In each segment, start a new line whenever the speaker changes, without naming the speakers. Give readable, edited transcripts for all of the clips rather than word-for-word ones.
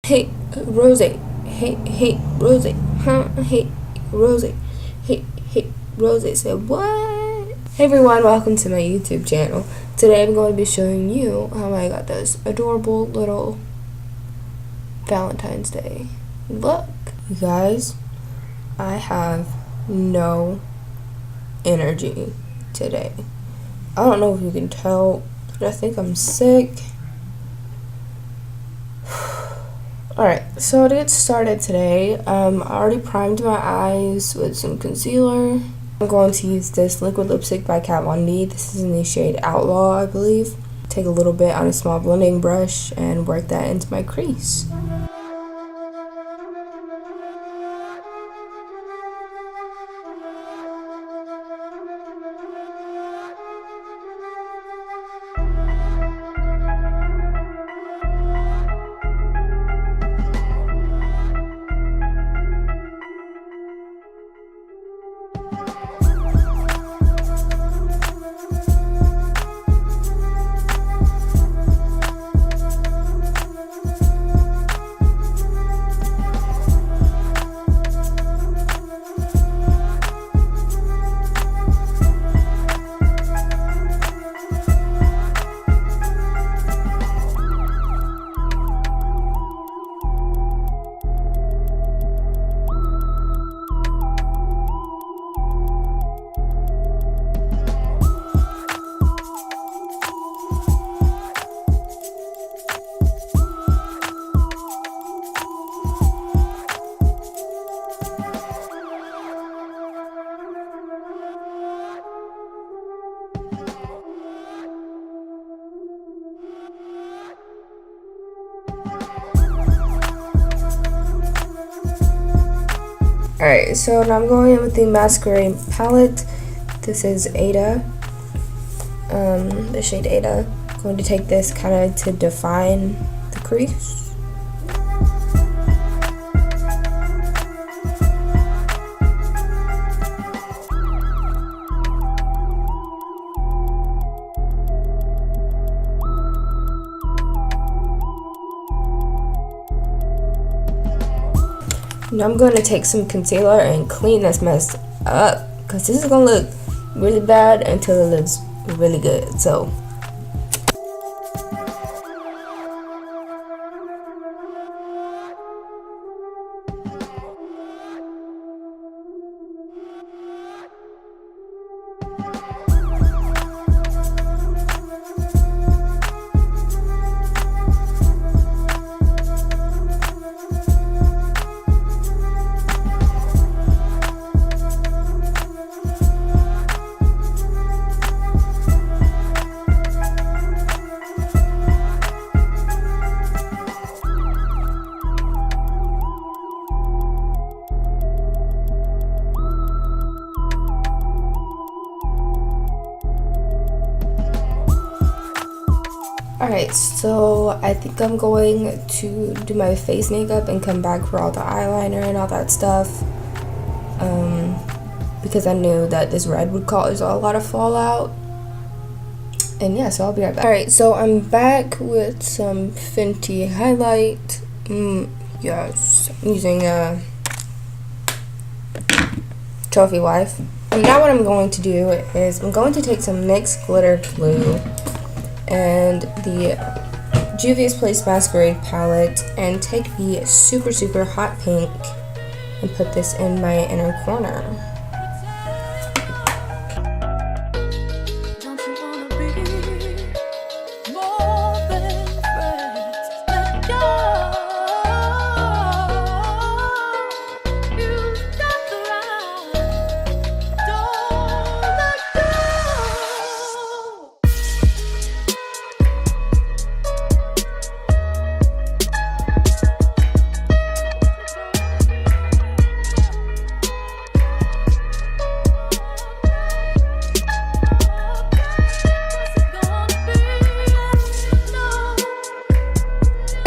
Hae Rosae, Hae Rosae, huh? Hae Rosae, Hae Rosae said what? Hey everyone, welcome to my YouTube channel. Today I'm going to be showing you how I got this adorable little Valentine's Day look. You guys, I have no energy today. I don't know if you can tell, but I think I'm sick. Alright, so to get started today, I already primed my eyes with some concealer. I'm going to use this liquid lipstick by Kat Von D. This is in the shade Outlaw, I believe. Take a little bit on a small blending brush and work that into my crease. Alright, so now I'm going in with the masquerade palette. This is Ada, the shade Ada. I'm going to take this kind of to define the crease. Now I'm going to take some concealer and clean this mess up, because this is going to look really bad until it looks really good. So alright, so I think I'm going to do my face makeup and come back for all the eyeliner and all that stuff, because I knew that this red would cause a lot of fallout. And yeah, so I'll be right back. Alright, so I'm back with some Fenty highlight. Yes, I'm using Trophy Wife. And now what I'm going to do is I'm going to take some NYX glitter glue and the Juvia's Place Masquerade palette and take the super hot pink and put this in my inner corner.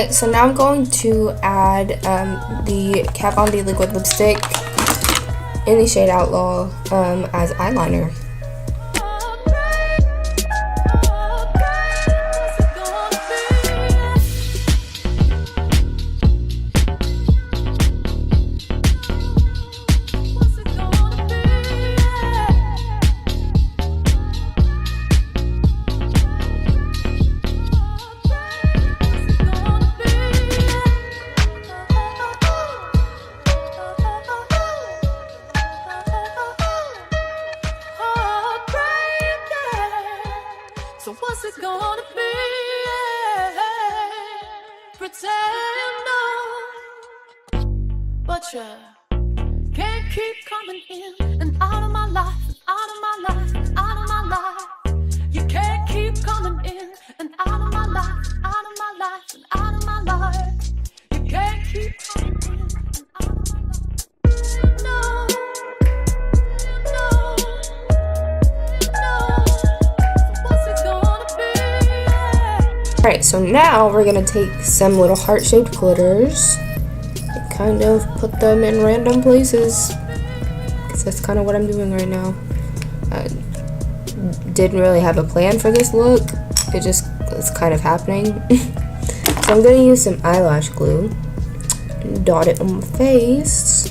So now I'm going to add the Kat Von D liquid lipstick in the shade Outlaw as eyeliner.
pressure can't keep coming in and out of my life, out of my life, out of my life. You can't keep coming in and out of my life, out of my life, and out of my life. You can't keep coming in and out of my life. No, no, no. What's it gonna be?
Alright, so now we're gonna take some little heart-shaped glitters and kind of put them in random places, because that's kind of what I'm doing right now. Didn't really have a plan for this look, it's kind of happening. So I'm gonna use some eyelash glue and dot it on my face.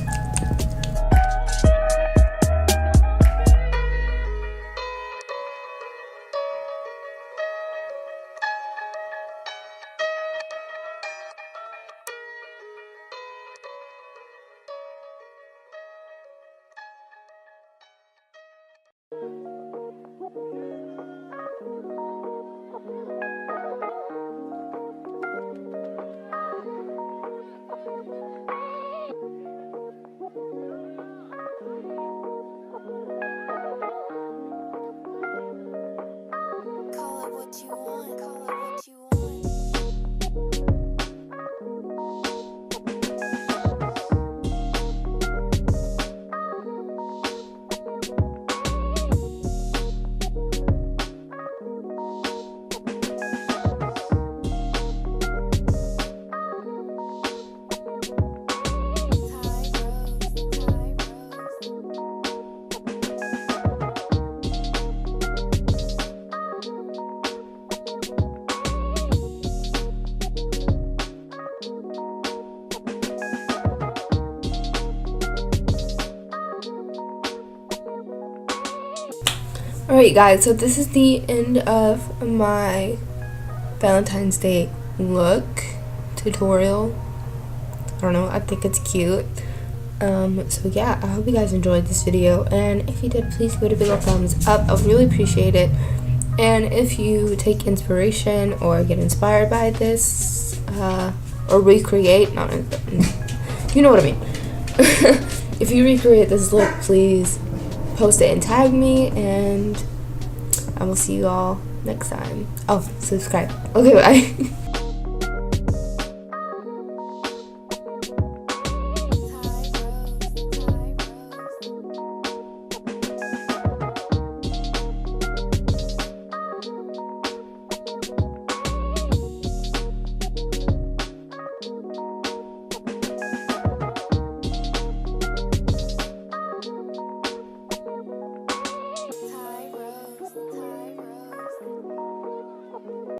Call it what you want, call it what you want.
Alright guys, so this is the end of my Valentine's Day look tutorial. I don't know, I think it's cute. So yeah, I hope you guys enjoyed this video, and if you did, please give it a big old thumbs up. I would really appreciate it. And if you take inspiration or get inspired by this, or recreate, not you know what I mean. If you recreate this look, please post it and tag me, and I will see you all next time. Oh, subscribe. Okay, bye.